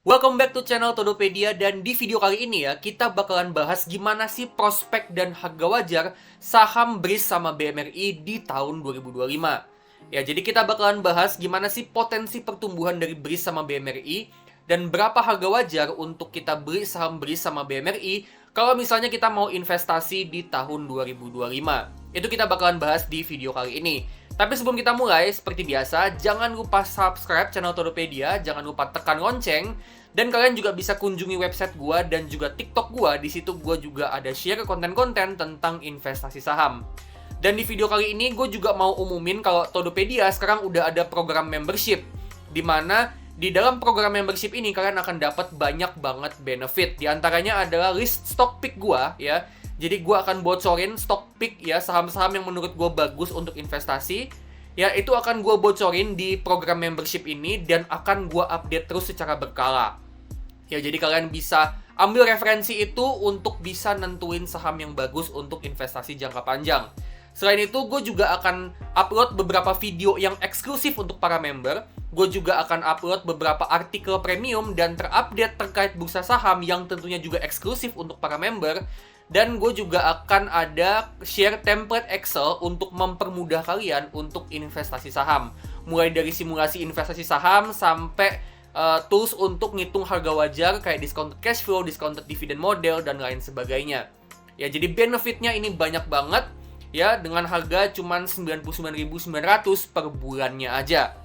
Welcome back to channel Todopedia, dan di video kali ini ya kita bakalan bahas gimana sih prospek dan harga wajar saham BRIS sama BMRI di tahun 2025. Ya, jadi kita bakalan bahas gimana sih potensi pertumbuhan dari BRIS sama BMRI dan berapa harga wajar untuk kita beli saham BRIS sama BMRI kalau misalnya kita mau investasi di tahun 2025. Itu kita bakalan bahas di video kali ini. Tapi sebelum kita mulai, seperti biasa, jangan lupa subscribe channel Todopedia, jangan lupa tekan lonceng, dan kalian juga bisa kunjungi website gua dan juga TikTok gua. Di situ gua juga ada share konten-konten tentang investasi saham. Dan di video kali ini gue juga mau umumin kalau Todopedia sekarang udah ada program membership, di mana di dalam program membership ini kalian akan dapat banyak banget benefit. Di antaranya adalah list stock pick gua ya. Jadi gue akan bocorin stock pick ya, saham-saham yang menurut gue bagus untuk investasi. Ya, itu akan gue bocorin di program membership ini dan akan gue update terus secara berkala. Ya, jadi kalian bisa ambil referensi itu untuk bisa nentuin saham yang bagus untuk investasi jangka panjang. Selain itu, gue juga akan upload beberapa video yang eksklusif untuk para member. Gue juga akan upload beberapa artikel premium dan terupdate terkait bursa saham yang tentunya juga eksklusif untuk para member. Dan gue juga akan ada share template Excel untuk mempermudah kalian untuk investasi saham. Mulai dari simulasi investasi saham sampai tools untuk ngitung harga wajar kayak discounted cash flow, discounted dividend model, dan lain sebagainya. Ya, jadi benefitnya ini banyak banget ya, dengan harga cuman 99.900 per bulannya aja.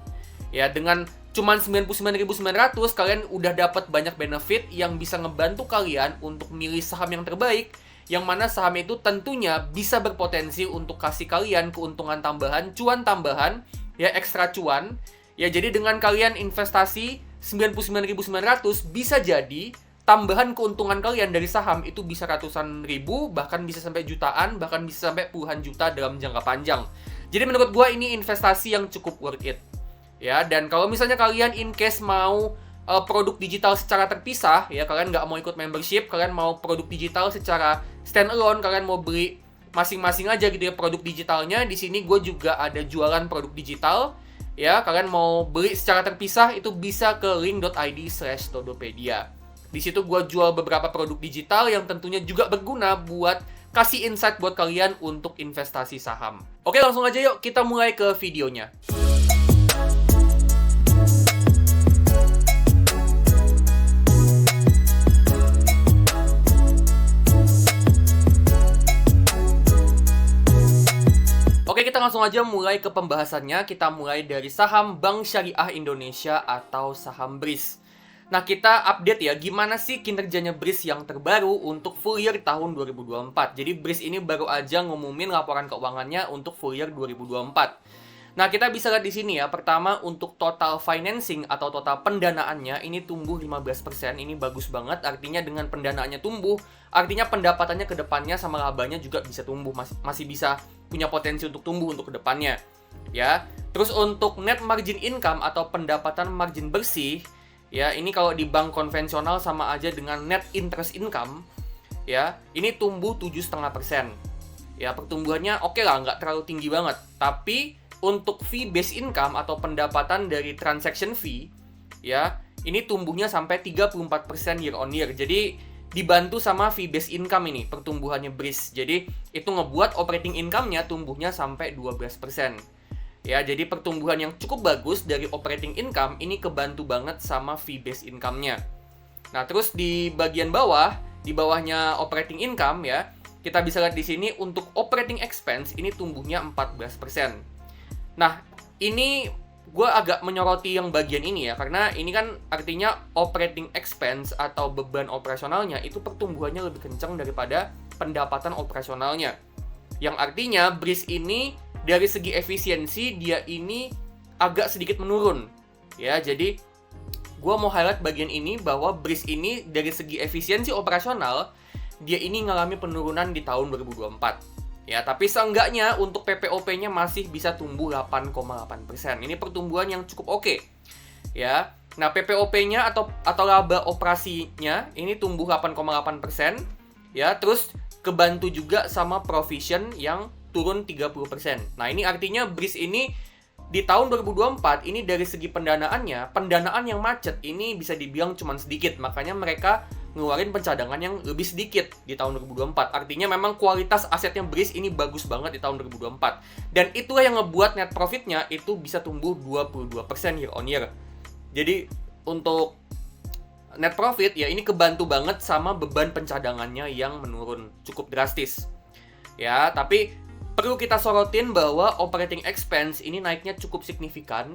Ya, dengan cuman 99.900 kalian udah dapat banyak benefit yang bisa ngebantu kalian untuk milih saham yang terbaik, yang mana saham itu tentunya bisa berpotensi untuk kasih kalian keuntungan tambahan, cuan tambahan, ya ekstra cuan. Ya, jadi dengan kalian investasi 99.900 bisa jadi tambahan keuntungan kalian dari saham itu bisa ratusan ribu, bahkan bisa sampai jutaan, bahkan bisa sampai puluhan juta dalam jangka panjang. Jadi menurut gua ini investasi yang cukup worth it. Ya, dan kalau misalnya kalian in case mau produk digital secara terpisah, ya kalian nggak mau ikut membership, kalian mau produk digital secara stand alone, kalian mau beli masing-masing aja gitu ya produk digitalnya. Di sini gue juga ada jualan produk digital, ya kalian mau beli secara terpisah itu bisa ke link.id/todopedia. Di situ gue jual beberapa produk digital yang tentunya juga berguna buat kasih insight buat kalian untuk investasi saham. Oke, langsung aja yuk kita mulai ke videonya. Oke, kita langsung aja mulai ke pembahasannya. Kita mulai dari saham Bank Syariah Indonesia atau saham BRIS. Nah, kita update ya, gimana sih kinerjanya BRIS yang terbaru untuk full year tahun 2024. Jadi BRIS ini baru aja ngumumin laporan keuangannya untuk full year 2024. Nah, kita bisa lihat di sini ya. Pertama, untuk total financing atau total pendanaannya ini tumbuh 15%. Ini bagus banget. Artinya dengan pendanaannya tumbuh, artinya pendapatannya ke depannya sama labanya juga bisa tumbuh, masih bisa punya potensi untuk tumbuh untuk ke depannya. Ya. Terus untuk net margin income atau pendapatan margin bersih, ya, ini kalau di bank konvensional sama aja dengan net interest income, ya. Ini tumbuh 7,5%. Ya, pertumbuhannya oke lah, nggak terlalu tinggi banget. Tapi untuk fee based income atau pendapatan dari transaction fee, ya, ini tumbuhnya sampai 34% year on year. Jadi dibantu sama fee based income ini pertumbuhannya BRIS. Jadi itu ngebuat operating income-nya tumbuhnya sampai 12%. Ya, jadi pertumbuhan yang cukup bagus dari operating income ini kebantu banget sama fee based income-nya. Nah, terus di bagian bawah, di bawahnya operating income ya, kita bisa lihat di sini untuk operating expense ini tumbuhnya 14%. Nah, ini gue agak menyoroti yang bagian ini ya, karena ini kan artinya operating expense atau beban operasionalnya itu pertumbuhannya lebih kencang daripada pendapatan operasionalnya. Yang artinya BRIS ini dari segi efisiensi dia ini agak sedikit menurun. Ya, jadi gue mau highlight bagian ini bahwa BRIS ini dari segi efisiensi operasional dia ini ngalami penurunan di tahun 2024. Ya, tapi seenggaknya untuk PPOP-nya masih bisa tumbuh 8,8%. Ini pertumbuhan yang cukup oke. Ya. Nah, PPOP-nya atau laba operasinya ini tumbuh 8,8%. Ya, terus kebantu juga sama provision yang turun 30%. Nah, ini artinya BRIS ini di tahun 2024 ini dari segi pendanaannya, pendanaan yang macet ini bisa dibilang cuma sedikit. Makanya mereka ngeluarin pencadangan yang lebih sedikit di tahun 2024. Artinya memang kualitas asetnya BRIS ini bagus banget di tahun 2024. Dan itulah yang ngebuat net profitnya itu bisa tumbuh 22% year on year. Jadi untuk net profit ya ini kebantu banget sama beban pencadangannya yang menurun cukup drastis. Ya, tapi perlu kita sorotin bahwa operating expense ini naiknya cukup signifikan.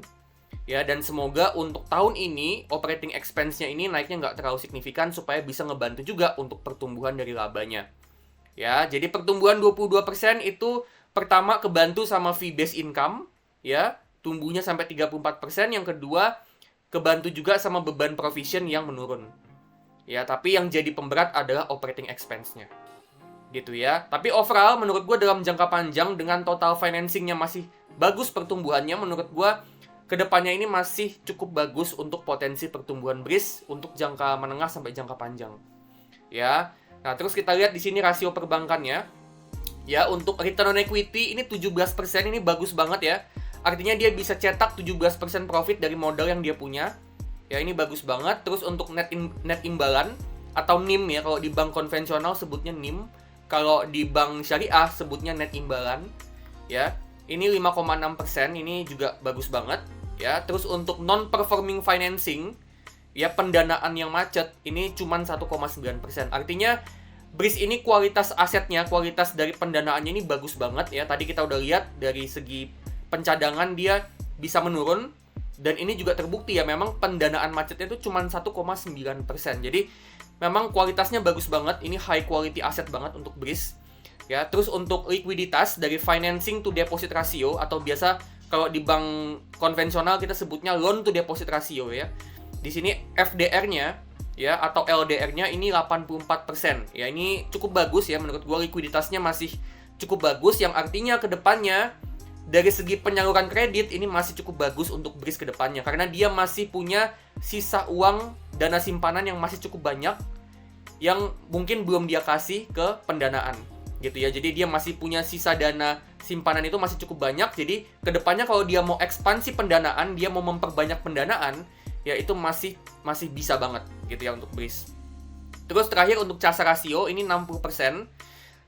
Ya, dan semoga untuk tahun ini operating expense-nya ini naiknya nggak terlalu signifikan supaya bisa ngebantu juga untuk pertumbuhan dari labanya. Ya, jadi pertumbuhan 22% itu pertama kebantu sama fee based income, ya, tumbuhnya sampai 34%. Yang kedua, kebantu juga sama beban provision yang menurun. Ya, tapi yang jadi pemberat adalah operating expense-nya. Gitu ya. Tapi overall menurut gue dalam jangka panjang dengan total financingnya masih bagus pertumbuhannya, menurut gue kedepannya ini masih cukup bagus untuk potensi pertumbuhan BRIS untuk jangka menengah sampai jangka panjang. Ya. Nah, terus kita lihat di sini rasio perbankannya. Ya, untuk return on equity ini 17%, ini bagus banget ya. Artinya dia bisa cetak 17% profit dari modal yang dia punya. Ya, ini bagus banget. Terus untuk net imbalan atau NIM ya, kalau di bank konvensional sebutnya NIM. Kalau di bank syariah sebutnya net imbalan, ya. Ini 5,6%, ini juga bagus banget, ya. Terus untuk non-performing financing, ya pendanaan yang macet, ini cuma 1,9%. Artinya, BRIS ini kualitas asetnya, kualitas dari pendanaannya ini bagus banget, ya. Tadi kita udah lihat dari segi pencadangan dia bisa menurun, dan ini juga terbukti ya, memang pendanaan macetnya itu cuma 1,9%. Jadi, memang kualitasnya bagus banget, ini high quality aset banget untuk BRIS. Ya, terus untuk likuiditas dari financing to deposit ratio atau biasa kalau di bank konvensional kita sebutnya loan to deposit ratio ya. Di sini FDR-nya ya atau LDR-nya ini 84%. Ya, ini cukup bagus ya menurut gua, likuiditasnya masih cukup bagus yang artinya ke depannya dari segi penyaluran kredit ini masih cukup bagus untuk BRIS ke depannya karena dia masih punya sisa uang dana simpanan yang masih cukup banyak yang mungkin belum dia kasih ke pendanaan gitu ya. Jadi dia masih punya sisa dana simpanan itu masih cukup banyak. Jadi kedepannya kalau dia mau ekspansi pendanaan, dia mau memperbanyak pendanaan, ya itu masih bisa banget gitu ya untuk BRIS. Terus terakhir untuk CASA rasio ini 60%.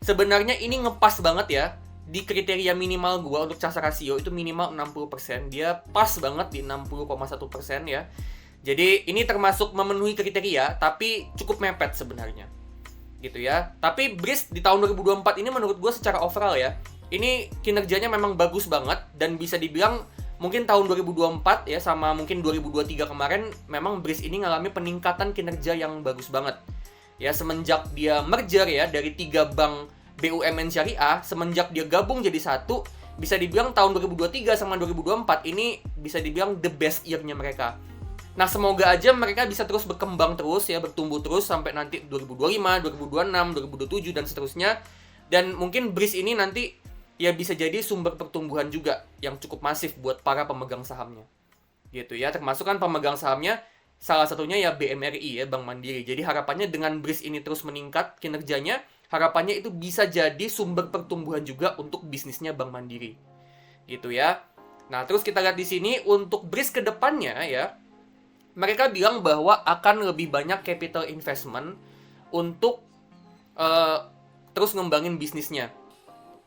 Sebenarnya ini ngepas banget ya. Di kriteria minimal gua untuk CASA rasio itu minimal 60%. Dia pas banget di 60,1% ya. Jadi ini termasuk memenuhi kriteria, tapi cukup mepet sebenarnya. Gitu ya. Tapi BRIS di tahun 2024 ini menurut gue secara overall ya, ini kinerjanya memang bagus banget. Dan bisa dibilang mungkin tahun 2024 ya, sama mungkin 2023 kemarin, memang BRIS ini ngalami peningkatan kinerja yang bagus banget. Ya, semenjak dia merger ya, dari 3 bank BUMN syariah, semenjak dia gabung jadi satu, bisa dibilang tahun 2023 sama 2024 ini bisa dibilang the best year-nya mereka. Nah, semoga aja mereka bisa terus berkembang terus ya, bertumbuh terus sampai nanti 2025, 2026, 2027 dan seterusnya. Dan mungkin BRIS ini nanti ya bisa jadi sumber pertumbuhan juga yang cukup masif buat para pemegang sahamnya. Gitu ya, termasuk kan pemegang sahamnya salah satunya ya BMRI ya, Bank Mandiri. Jadi harapannya dengan BRIS ini terus meningkat kinerjanya, harapannya itu bisa jadi sumber pertumbuhan juga untuk bisnisnya Bank Mandiri. Gitu ya. Nah, terus kita lihat di sini untuk BRIS ke depannya ya, mereka bilang bahwa akan lebih banyak capital investment untuk terus ngembangin bisnisnya.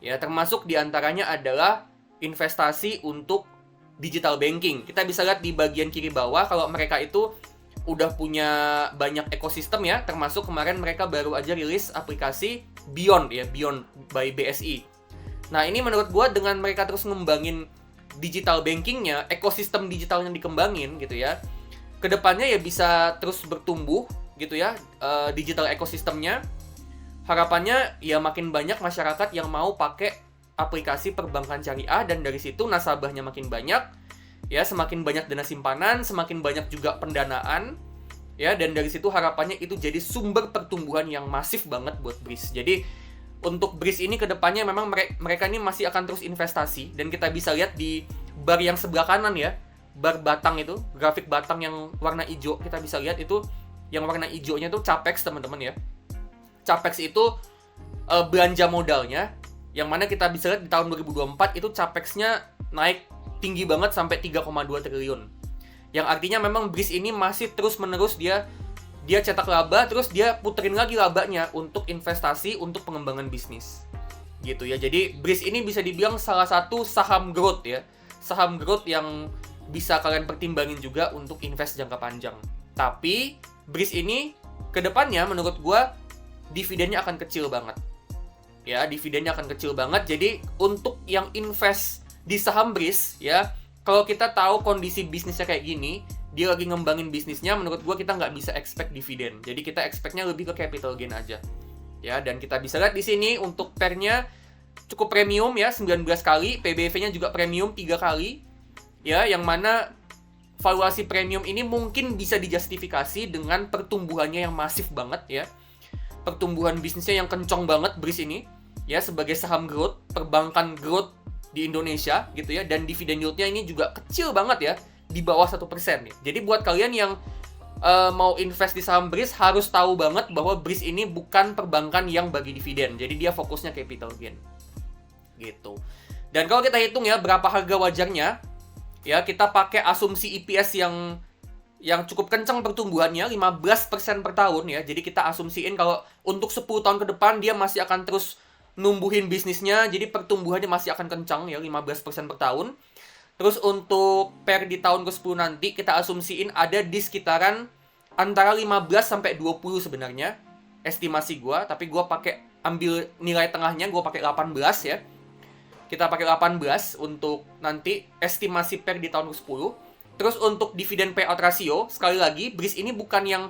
Ya, termasuk diantaranya adalah investasi untuk digital banking. Kita bisa lihat di bagian kiri bawah kalau mereka itu udah punya banyak ekosistem ya, termasuk kemarin mereka baru aja rilis aplikasi Beyond ya, Beyond by BSI. Nah, ini menurut gua dengan mereka terus ngembangin digital bankingnya, ekosistem digitalnya dikembangin gitu ya, kedepannya ya bisa terus bertumbuh gitu ya, digital ekosistemnya. Harapannya ya makin banyak masyarakat yang mau pakai aplikasi perbankan syariah, dan dari situ nasabahnya makin banyak ya, semakin banyak dana simpanan, semakin banyak juga pendanaan ya, dan dari situ harapannya itu jadi sumber pertumbuhan yang masif banget buat BRIS. Jadi untuk BRIS ini kedepannya memang mereka ini masih akan terus investasi, dan kita bisa lihat di bar yang sebelah kanan ya, bar batang itu, grafik batang yang warna hijau, kita bisa lihat itu yang warna hijaunya itu capex teman-teman ya. Capex itu belanja modalnya, yang mana kita bisa lihat di tahun 2024 itu capexnya naik tinggi banget sampai 3,2 triliun. Yang artinya memang BRIS ini masih terus-menerus dia cetak laba, terus dia puterin lagi labanya untuk investasi, untuk pengembangan bisnis. Gitu ya. Jadi BRIS ini bisa dibilang salah satu saham growth ya. Saham growth yang bisa kalian pertimbangin juga untuk invest jangka panjang. Tapi BRIS ini kedepannya menurut gua dividennya akan kecil banget. Ya, dividennya akan kecil banget. Jadi untuk yang invest di saham BRIS ya, kalau kita tahu kondisi bisnisnya kayak gini, dia lagi ngembangin bisnisnya, menurut gua kita nggak bisa expect dividen. Jadi kita expect-nya lebih ke capital gain aja. Ya, dan kita bisa lihat di sini untuk pair-nya cukup premium ya, 19 kali, PBV-nya juga premium 3 kali. Ya, yang mana valuasi premium ini mungkin bisa dijustifikasi dengan pertumbuhannya yang masif banget ya. Pertumbuhan bisnisnya yang kencang banget BRIS ini ya, sebagai saham growth, perbankan growth di Indonesia gitu ya, dan dividen yield-nya ini juga kecil banget ya, di bawah 1% nih. Jadi buat kalian yang mau invest di saham BRIS harus tahu banget bahwa BRIS ini bukan perbankan yang bagi dividen. Jadi dia fokusnya capital gain. Gitu. Dan kalau kita hitung ya berapa harga wajarnya, ya kita pakai asumsi EPS yang cukup kencang pertumbuhannya, 15% per tahun ya. Jadi kita asumsiin kalau untuk 10 tahun ke depan dia masih akan terus numbuhin bisnisnya, jadi pertumbuhannya masih akan kencang ya, 15% per tahun. Terus untuk pair di tahun ke-10 nanti kita asumsiin ada di sekitaran antara 15 sampai 20 sebenarnya estimasi gua, tapi gua ambil nilai tengahnya, gua pakai 18 ya. Kita pakai 18 untuk nanti estimasi pair di tahun ke-10. Terus untuk dividen payout ratio, sekali lagi BRIS ini bukan yang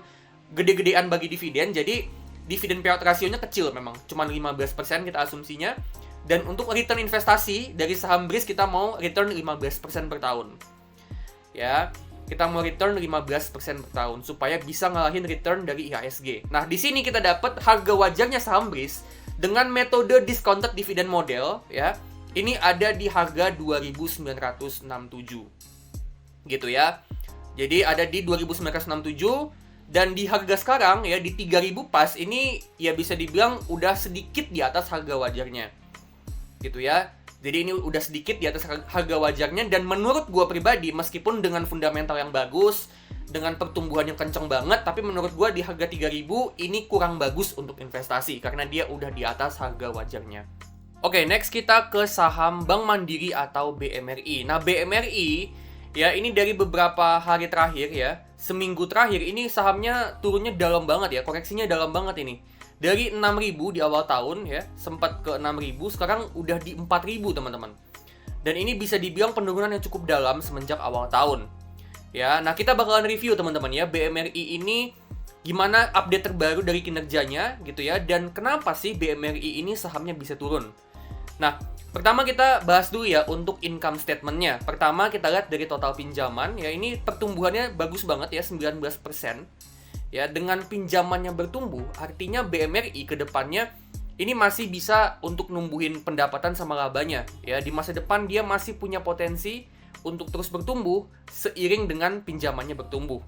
gede-gedean bagi dividen, jadi dividen payout rasionya kecil memang, cuma 15% kita asumsinya. Dan untuk return investasi dari saham BRIS kita mau return 15% per tahun. Ya, kita mau return 15% per tahun supaya bisa ngalahin return dari IHSG. Nah, di sini kita dapat harga wajarnya saham BRIS dengan metode discounted dividend model ya. Ini ada di harga 2.967. Gitu ya. Jadi ada di 2.967 dan di harga sekarang ya di 3.000 pas ini ya bisa dibilang udah sedikit di atas harga wajarnya. Gitu ya. Jadi ini udah sedikit di atas harga wajarnya, dan menurut gue pribadi meskipun dengan fundamental yang bagus, dengan pertumbuhan yang kenceng banget, tapi menurut gue di harga 3.000 ini kurang bagus untuk investasi karena dia udah di atas harga wajarnya. Oke, next kita ke saham Bank Mandiri atau BMRI. Nah, BMRI ya ini dari beberapa hari terakhir ya, seminggu terakhir ini sahamnya turunnya dalam banget ya, koreksinya dalam banget ini. Dari 6.000 di awal tahun ya, sempat ke 6.000, sekarang udah di 4.000 teman-teman. Dan ini bisa dibilang penurunan yang cukup dalam semenjak awal tahun. Ya, nah kita bakalan review teman-teman ya, BMRI ini gimana update terbaru dari kinerjanya gitu ya, dan kenapa sih BMRI ini sahamnya bisa turun. Nah, pertama kita bahas dulu ya untuk income statement-nya. Pertama kita lihat dari total pinjaman ya, ini pertumbuhannya bagus banget ya, 19%. Ya, dengan pinjamannya bertumbuh, artinya BMRI ke depannya ini masih bisa untuk numbuhin pendapatan sama labanya. Ya, di masa depan dia masih punya potensi untuk terus bertumbuh seiring dengan pinjamannya bertumbuh.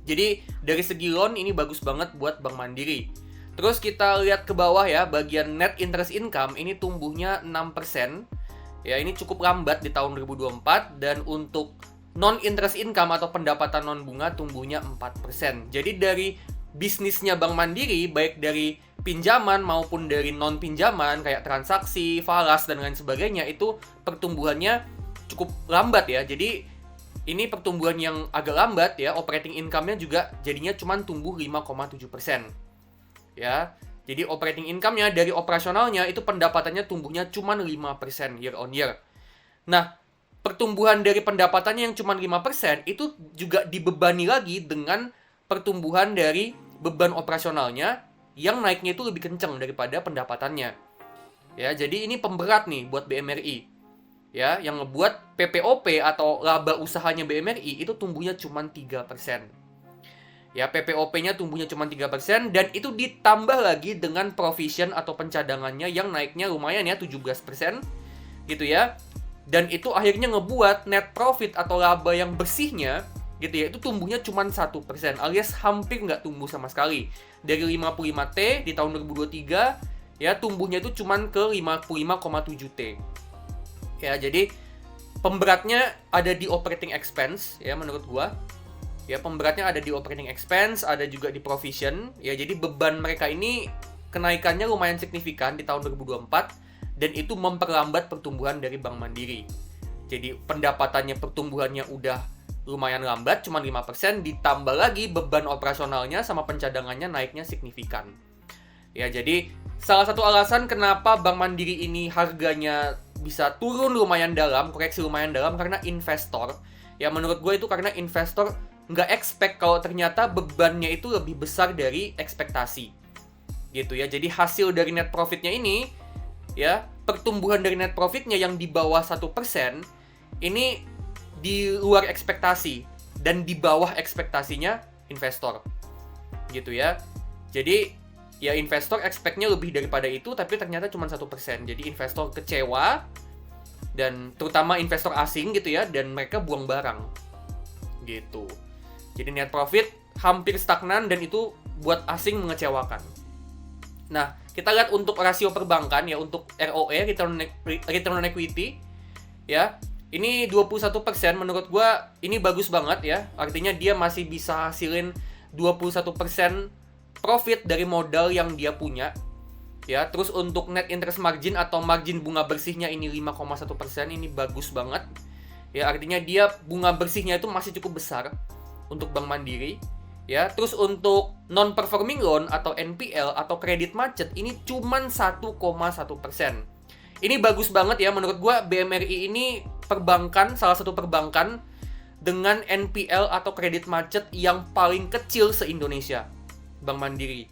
Jadi, dari segi loan ini bagus banget buat Bank Mandiri. Terus kita lihat ke bawah ya, bagian net interest income ini tumbuhnya 6%. Ya, ini cukup lambat di tahun 2024, dan untuk non-interest income atau pendapatan non-bunga tumbuhnya 4%. Jadi dari bisnisnya Bank Mandiri, baik dari pinjaman maupun dari non-pinjaman, kayak transaksi, falas, dan lain sebagainya, itu pertumbuhannya cukup lambat ya. Jadi ini pertumbuhan yang agak lambat ya, operating income-nya juga jadinya cuma tumbuh 5,7%. Ya, jadi operating income-nya dari operasionalnya itu pendapatannya tumbuhnya cuma 5% year on year. Nah, pertumbuhan dari pendapatannya yang cuma 5% itu juga dibebani lagi dengan pertumbuhan dari beban operasionalnya yang naiknya itu lebih kencang daripada pendapatannya. Ya, jadi ini pemberat nih buat BMRI. Ya, yang ngebuat PPOP atau laba usahanya BMRI itu tumbuhnya cuma 3%. Ya, PPOP-nya tumbuhnya cuma 3% dan itu ditambah lagi dengan provision atau pencadangannya yang naiknya lumayan ya, 17%. Gitu ya. Dan itu akhirnya ngebuat net profit atau laba yang bersihnya gitu ya, itu tumbuhnya cuma 1%, alias hampir nggak tumbuh sama sekali. Dari 55T di tahun 2023 ya, tumbuhnya itu cuma ke 55,7T. Ya, jadi pemberatnya ada di operating expense ya menurut gua. Ya, pemberatnya ada di operating expense, ada juga di provision. Ya, jadi beban mereka ini kenaikannya lumayan signifikan di tahun 2024 dan itu memperlambat pertumbuhan dari Bank Mandiri. Jadi pendapatannya pertumbuhannya udah lumayan lambat, cuma 5%, ditambah lagi beban operasionalnya sama pencadangannya naiknya signifikan. Ya, jadi salah satu alasan kenapa Bank Mandiri ini harganya bisa turun lumayan dalam, koreksi lumayan dalam, karena investor. Ya, menurut gue itu karena investor nggak expect kalau ternyata bebannya itu lebih besar dari ekspektasi. Gitu ya, jadi hasil dari net profitnya ini, ya, pertumbuhan dari net profitnya yang di bawah 1%, ini di luar ekspektasi dan di bawah ekspektasinya investor. Gitu ya. Jadi ya investor expect-nya lebih daripada itu, tapi ternyata cuma 1%. Jadi investor kecewa, dan terutama investor asing gitu ya, dan mereka buang barang. Gitu. Jadi net profit hampir stagnan dan itu buat asing mengecewakan. Nah, kita lihat untuk rasio perbankan ya, untuk ROE, return on equity ya. Ini 21%, menurut gua ini bagus banget ya. Artinya dia masih bisa hasilin 21% profit dari modal yang dia punya. Ya, terus untuk net interest margin atau margin bunga bersihnya ini 5,1%, ini bagus banget. Ya, artinya dia bunga bersihnya itu masih cukup besar untuk Bank Mandiri. Ya, terus untuk non performing loan atau NPL atau kredit macet ini cuman 1,1%. Ini bagus banget ya menurut gua. BMRI ini perbankan, salah satu perbankan dengan NPL atau kredit macet yang paling kecil se-Indonesia. Bank Mandiri.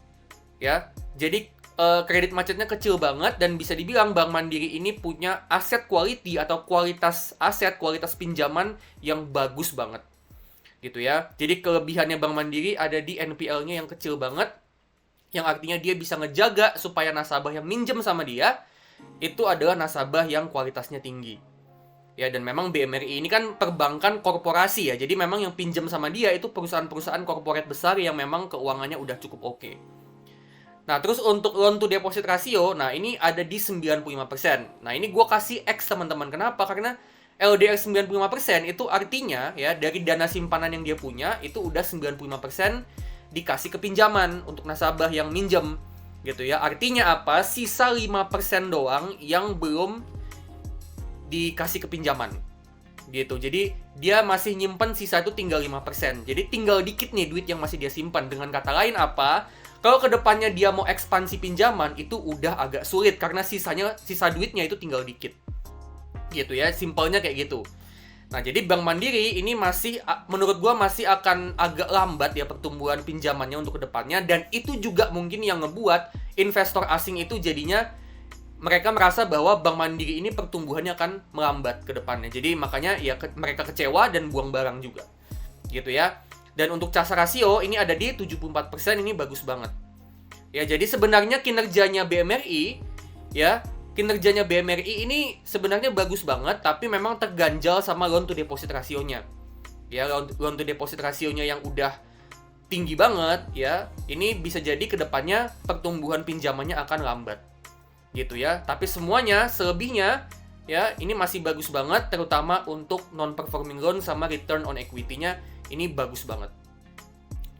Ya. Jadi kredit macetnya kecil banget dan bisa dibilang Bank Mandiri ini punya aset quality atau kualitas aset, kualitas pinjaman yang bagus banget. Gitu ya. Jadi kelebihannya Bank Mandiri ada di NPL-nya yang kecil banget, yang artinya dia bisa ngejaga supaya nasabah yang minjem sama dia itu adalah nasabah yang kualitasnya tinggi. Ya, dan memang BMRI ini kan perbankan korporasi ya. Jadi memang yang pinjam sama dia itu perusahaan-perusahaan korporat besar yang memang keuangannya udah cukup oke. Nah, terus untuk loan to deposit ratio, nah ini ada di 95%. Nah, ini gue kasih X teman-teman. Kenapa? Karena LDR 95% itu artinya ya dari dana simpanan yang dia punya itu udah 95% dikasih ke pinjaman untuk nasabah yang minjem. Gitu ya. Artinya apa? Sisa 5% doang yang belum dikasih ke pinjaman. Gitu. Jadi dia masih nyimpen sisa itu tinggal 5%. Jadi tinggal dikit nih duit yang masih dia simpan. Dengan kata lain apa? Kalau kedepannya dia mau ekspansi pinjaman itu udah agak sulit karena sisa duitnya itu tinggal dikit. Gitu ya, simpelnya kayak gitu. Nah, jadi Bank Mandiri ini masih, menurut gua masih akan agak lambat ya pertumbuhan pinjamannya untuk kedepannya, dan itu juga mungkin yang ngebuat investor asing itu jadinya mereka merasa bahwa Bank Mandiri ini pertumbuhannya akan melambat ke depannya. Jadi makanya ya mereka kecewa dan buang barang juga. Gitu ya. Dan untuk CASA rasio ini ada di 74%, ini bagus banget. Ya, jadi sebenarnya kinerjanya BMRI ya, kinerjanya BMRI ini sebenarnya bagus banget, tapi memang terganjal sama loan to deposit rasionya. Ya, loan to deposit rasionya yang udah tinggi banget ya, ini bisa jadi kedepannya pertumbuhan pinjamannya akan lambat. Gitu ya, tapi semuanya, selebihnya ya, ini masih bagus banget, terutama untuk non-performing loan sama return on equity-nya, ini bagus banget.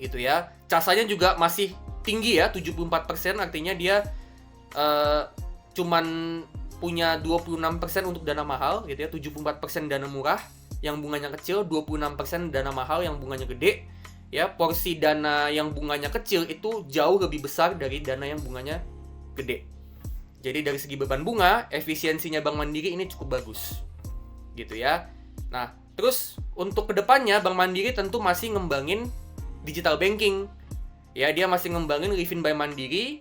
Gitu ya, CASA-nya juga masih tinggi ya, 74%, artinya dia cuman punya 26% untuk dana mahal gitu ya, 74% dana murah yang bunganya kecil, 26% dana mahal yang bunganya gede. Ya, porsi dana yang bunganya kecil itu jauh lebih besar dari dana yang bunganya gede. Jadi dari segi beban bunga, efisiensinya Bank Mandiri ini cukup bagus. Gitu ya. Nah, terus untuk kedepannya Bank Mandiri tentu masih ngembangin digital banking. Ya, dia masih ngembangin Livin by Mandiri,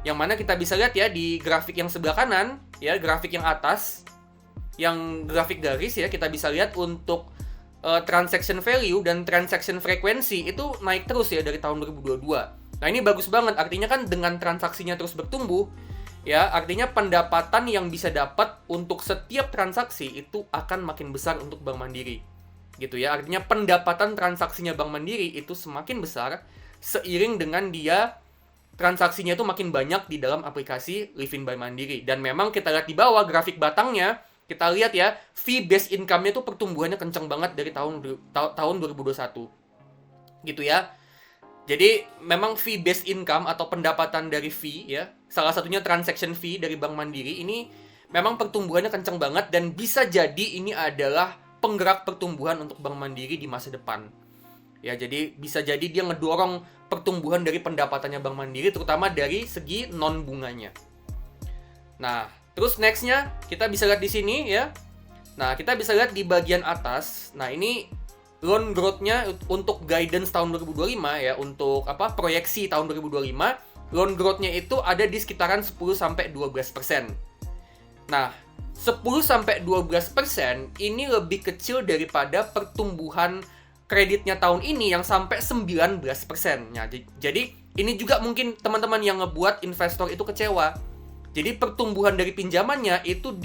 yang mana kita bisa lihat ya di grafik yang sebelah kanan, ya grafik yang atas, yang grafik garis ya, kita bisa lihat untuk transaction value dan transaction frequency itu naik terus ya dari tahun 2022. Nah, ini bagus banget, artinya kan dengan transaksinya terus bertumbuh, ya artinya pendapatan yang bisa dapat untuk setiap transaksi itu akan makin besar untuk Bank Mandiri. Gitu ya, artinya pendapatan transaksinya Bank Mandiri itu semakin besar seiring dengan dia transaksinya itu makin banyak di dalam aplikasi Livin by Mandiri. Dan memang kita lihat di bawah grafik batangnya, Kita lihat ya, fee based income-nya tuh pertumbuhannya kenceng banget dari tahun 2021. Gitu ya. Jadi memang fee based income atau pendapatan dari fee ya, salah satunya transaction fee dari Bank Mandiri ini memang pertumbuhannya kenceng banget dan bisa jadi ini adalah penggerak pertumbuhan untuk Bank Mandiri di masa depan. Ya, jadi bisa jadi dia ngedorong pertumbuhan dari pendapatannya Bank Mandiri terutama dari segi non bunganya. Nah, terus nextnya kita bisa lihat di sini ya. Nah, kita bisa lihat di bagian atas. Nah, ini loan growth-nya untuk guidance tahun 2025 ya, untuk proyeksi tahun 2025, loan growth-nya itu ada di sekitaran 10-12%. Nah, 10-12% ini lebih kecil daripada pertumbuhan kreditnya tahun ini yang sampai 19%. Ya, jadi ini juga mungkin teman-teman yang ngebuat investor itu kecewa. Jadi pertumbuhan dari pinjamannya itu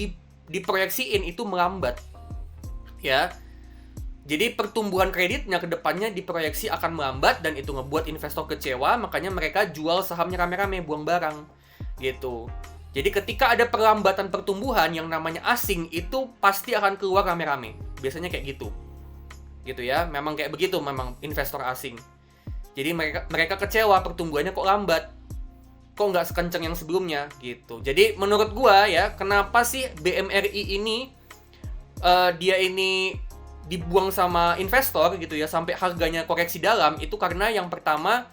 diproyeksiin itu melambat. Ya. Jadi pertumbuhan kreditnya ke depannya diproyeksi akan melambat dan itu ngebuat investor kecewa, makanya mereka jual sahamnya rame-rame, buang barang. Gitu. Jadi ketika ada perlambatan pertumbuhan yang namanya asing itu pasti akan keluar rame-rame. Biasanya kayak gitu. Gitu ya. Memang kayak begitu memang investor asing. Jadi mereka kecewa pertumbuhannya kok lambat. Kok nggak sekencang yang sebelumnya gitu. Jadi menurut gua ya, kenapa sih BMRI ini dia ini dibuang sama investor gitu ya sampai harganya koreksi dalam, itu karena yang pertama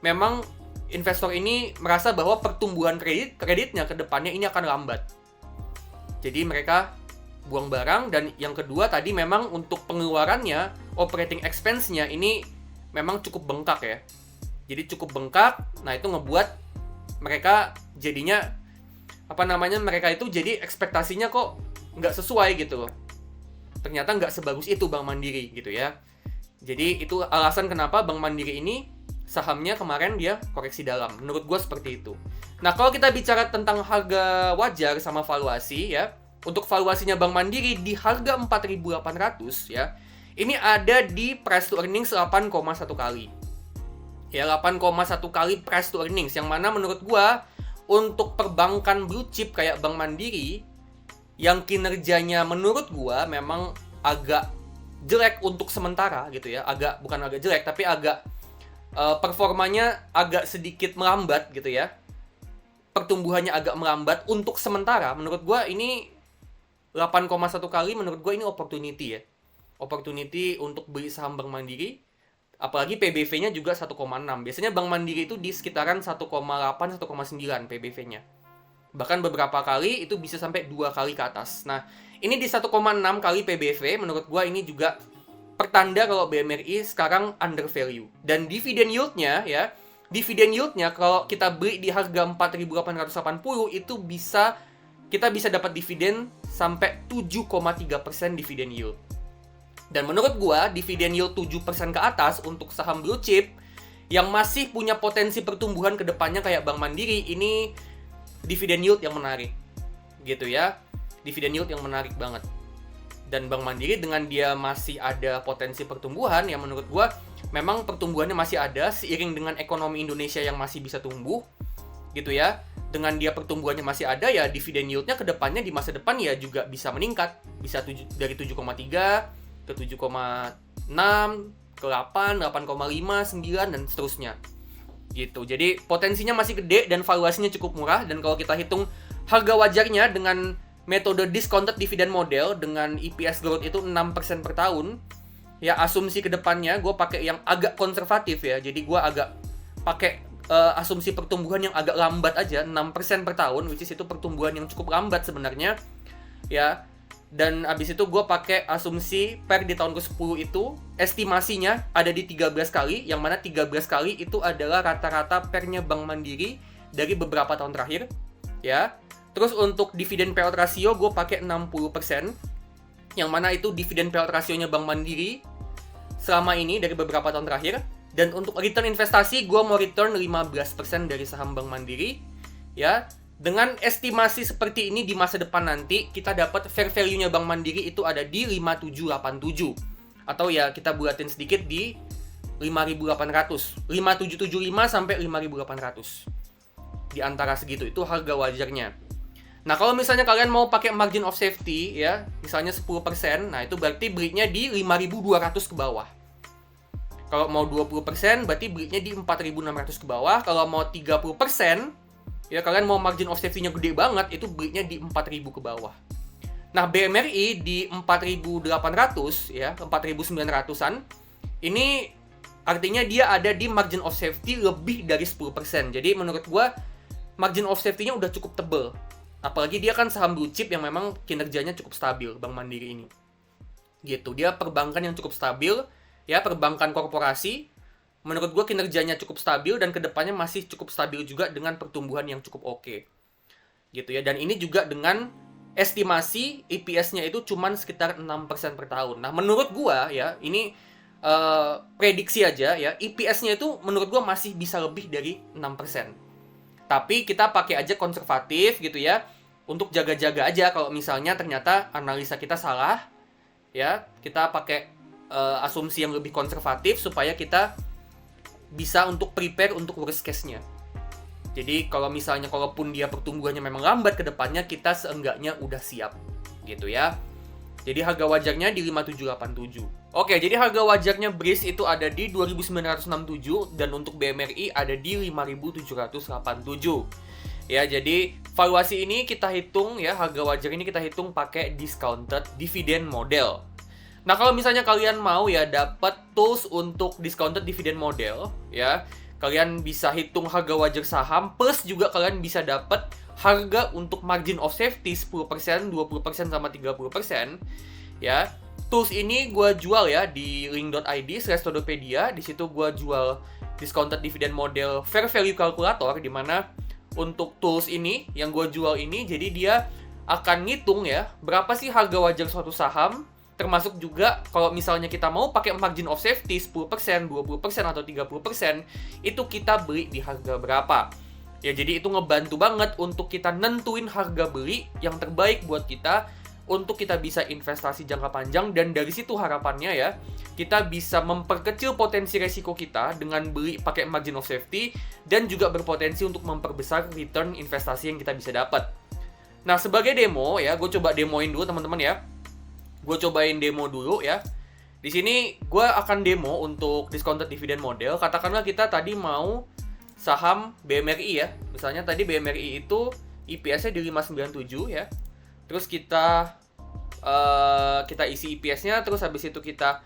memang investor ini merasa bahwa pertumbuhan kreditnya ke depannya ini akan lambat. Jadi mereka buang barang, dan yang kedua tadi memang untuk pengeluarannya, operating expense-nya ini memang cukup bengkak ya. Jadi cukup bengkak. Nah, itu ngebuat mereka jadinya mereka itu jadi ekspektasinya kok nggak sesuai gitu loh. Ternyata nggak sebagus itu Bank Mandiri gitu ya. Jadi itu alasan kenapa Bank Mandiri ini sahamnya kemarin dia koreksi dalam. Menurut gue seperti itu. Nah, kalau kita bicara tentang harga wajar sama valuasi ya, untuk valuasinya Bank Mandiri di harga 4.800 ya, ini ada di price to earnings 8,1 kali. Ya, 8,1 kali price to earnings, yang mana menurut gua untuk perbankan blue chip kayak Bank Mandiri yang kinerjanya menurut gua memang agak jelek untuk sementara gitu ya. Bukan agak jelek, tapi agak performanya agak sedikit melambat gitu ya. Pertumbuhannya agak melambat untuk sementara. Menurut gua ini 8,1 kali menurut gua ini opportunity ya. Opportunity untuk beli saham Bank Mandiri. Apalagi PBV-nya juga 1,6. Biasanya Bank Mandiri itu di sekitaran 1,8, 1,9 PBV-nya. Bahkan beberapa kali itu bisa sampai 2 kali ke atas. Nah, ini di 1,6 kali PBV, menurut gua ini juga pertanda kalau BMRI sekarang under value. Dan dividen yield-nya ya, kalau kita beli di harga 4.880 itu kita bisa dapat dividen sampai 7,3% dividen yield. Dan menurut gua, dividen yield 7% ke atas untuk saham blue chip yang masih punya potensi pertumbuhan ke depannya kayak Bank Mandiri, ini dividen yield yang menarik. Gitu ya. Dividen yield yang menarik banget. Dan Bank Mandiri dengan dia masih ada potensi pertumbuhan, yang menurut gua memang pertumbuhannya masih ada seiring dengan ekonomi Indonesia yang masih bisa tumbuh. Gitu ya. Dengan dia pertumbuhannya masih ada, ya dividen yield-nya ke depannya di masa depan ya juga bisa meningkat. Bisa dari 7,3 ke 7,6, ke 8, 8,5, 9, dan seterusnya. Gitu. Jadi potensinya masih gede dan valuasinya cukup murah. Dan kalau kita hitung harga wajarnya dengan metode discounted dividend model dengan EPS growth itu 6% per tahun, ya asumsi ke depannya gue pakai yang agak konservatif ya. Jadi gue agak pakai asumsi pertumbuhan yang agak lambat aja, 6% per tahun, which is itu pertumbuhan yang cukup lambat sebenarnya. Ya. Dan abis itu gue pakai asumsi PER di tahun ke-10 itu estimasinya ada di 13 kali, yang mana 13 kali itu adalah rata-rata PER-nya Bank Mandiri dari beberapa tahun terakhir ya. Terus untuk dividen payout ratio gue pakai 60%, yang mana itu dividen payout rasionya Bank Mandiri selama ini dari beberapa tahun terakhir. Dan untuk return investasi gue mau return 15% dari saham Bank Mandiri ya. Dengan estimasi seperti ini di masa depan nanti kita dapat fair value-nya Bank Mandiri itu ada di 5787, atau ya kita buatin sedikit di 5.800, 5.775 sampai 5.800. Di antara segitu itu harga wajarnya. Nah, kalau misalnya kalian mau pakai margin of safety ya, misalnya 10%, nah itu berarti belinya di 5.200 ke bawah. Kalau mau 20%, berarti belinya di 4.600 ke bawah. Kalau mau 30%, ya kalian mau margin of safety-nya gede banget, itu belinya di 4.000 ke bawah. Nah, BMRI di 4.800 ya, 4.900-an. Ini artinya dia ada di margin of safety lebih dari 10%. Jadi menurut gua margin of safety-nya udah cukup tebel. Apalagi dia kan saham blue chip yang memang kinerjanya cukup stabil, Bank Mandiri ini. Gitu, dia perbankan yang cukup stabil, ya perbankan korporasi. Menurut gue kinerjanya cukup stabil dan kedepannya masih cukup stabil juga dengan pertumbuhan yang cukup oke. Gitu ya, dan ini juga dengan estimasi EPS-nya itu cuman sekitar 6% per tahun. Nah, menurut gue ya, ini prediksi aja ya, EPS-nya itu menurut gue masih bisa lebih dari 6%. Tapi kita pakai aja konservatif gitu ya, untuk jaga-jaga aja kalau misalnya ternyata analisa kita salah, ya kita pakai asumsi yang lebih konservatif supaya kita bisa untuk prepare untuk worst case-nya. Jadi kalau misalnya kalaupun dia pertumbuhannya memang lambat ke depannya, kita seenggaknya udah siap gitu ya. Jadi harga wajarnya di 5787. Oke, jadi harga wajarnya BRIS itu ada di 2967 dan untuk BMRI ada di 5787. Ya, jadi valuasi ini kita hitung ya, harga wajar ini kita hitung pakai discounted dividend model. Nah, kalau misalnya kalian mau ya dapat tools untuk discounted dividend model ya, kalian bisa hitung harga wajar saham plus juga kalian bisa dapat harga untuk margin of safety 10%, 20% sama 30% ya. Tools ini gue jual ya di link.id/Todopedia. Di situ gue jual discounted dividend model fair value calculator, di mana untuk tools ini yang gue jual ini, jadi dia akan ngitung ya berapa sih harga wajar suatu saham, termasuk juga kalau misalnya kita mau pakai margin of safety 10%, 20% atau 30%, itu kita beli di harga berapa. Ya, jadi itu ngebantu banget untuk kita nentuin harga beli yang terbaik buat kita untuk kita bisa investasi jangka panjang, dan dari situ harapannya ya kita bisa memperkecil potensi resiko kita dengan beli pakai margin of safety dan juga berpotensi untuk memperbesar return investasi yang kita bisa dapat. Nah, sebagai demo ya, gue coba demoin dulu teman-teman ya. Gue cobain demo dulu ya. Di sini gue akan demo untuk discounted dividend model. Katakanlah kita tadi mau saham BMRI ya. Misalnya tadi BMRI itu EPS-nya di 597 ya. Terus kita isi EPS-nya, terus habis itu kita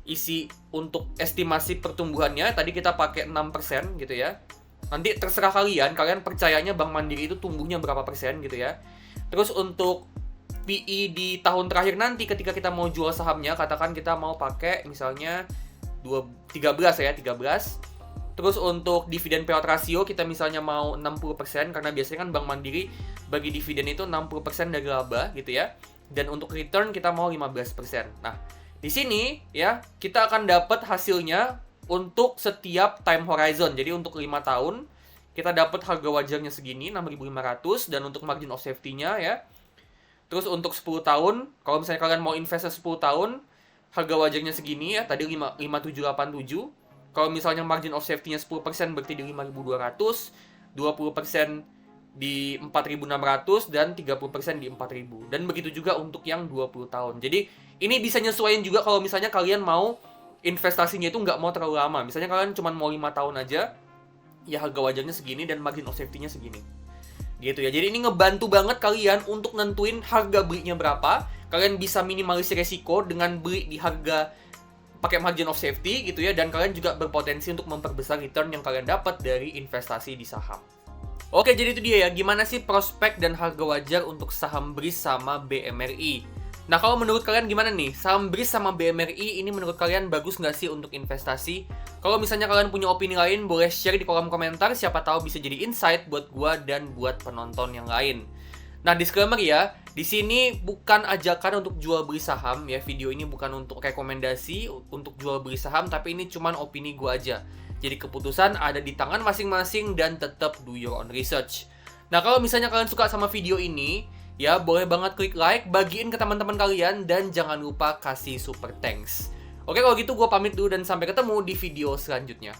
isi untuk estimasi pertumbuhannya. Tadi kita pakai 6% gitu ya. Nanti terserah kalian percayanya Bank Mandiri itu tumbuhnya berapa persen gitu ya. Terus untuk PE di tahun terakhir nanti ketika kita mau jual sahamnya, katakan kita mau pakai misalnya 13 ya, 13. Terus untuk dividen payout ratio kita misalnya mau 60%, karena biasanya kan Bank Mandiri bagi dividen itu 60% dari laba gitu ya. Dan untuk return kita mau 15%. Nah, di sini ya kita akan dapat hasilnya untuk setiap time horizon. Jadi untuk 5 tahun kita dapat harga wajarnya segini 6.500, dan untuk margin of safety-nya ya. Terus untuk 10 tahun, kalau misalnya kalian mau investasi 10 tahun, harga wajarnya segini ya, tadi 5787. Kalau misalnya margin of safety-nya 10% berarti di 5.200, 20% di 4.600, dan 30% di 4.000. Dan begitu juga untuk yang 20 tahun. Jadi ini bisa nyesuaiin juga kalau misalnya kalian mau investasinya itu nggak mau terlalu lama. Misalnya kalian cuma mau 5 tahun aja, ya harga wajarnya segini dan margin of safety-nya segini. Gitu ya. Jadi ini ngebantu banget kalian untuk nentuin harga belinya berapa. Kalian bisa minimalisir resiko dengan beli di harga pakai margin of safety gitu ya, dan kalian juga berpotensi untuk memperbesar return yang kalian dapat dari investasi di saham. Oke, jadi itu dia ya, gimana sih prospek dan harga wajar untuk saham BRIS sama BMRI. Nah, kalau menurut kalian gimana nih? Saham BRIS sama BMRI ini menurut kalian bagus nggak sih untuk investasi? Kalau misalnya kalian punya opini lain, boleh share di kolom komentar, siapa tahu bisa jadi insight buat gua dan buat penonton yang lain. Nah, disclaimer ya, di sini bukan ajakan untuk jual beli saham ya. Video ini bukan untuk rekomendasi untuk jual beli saham, tapi ini cuman opini gua aja. Jadi keputusan ada di tangan masing-masing dan tetap do your own research. Nah, kalau misalnya kalian suka sama video ini, ya boleh banget klik like, bagiin ke teman-teman kalian, dan jangan lupa kasih super thanks. Oke, kalau gitu gue pamit dulu dan sampai ketemu di video selanjutnya.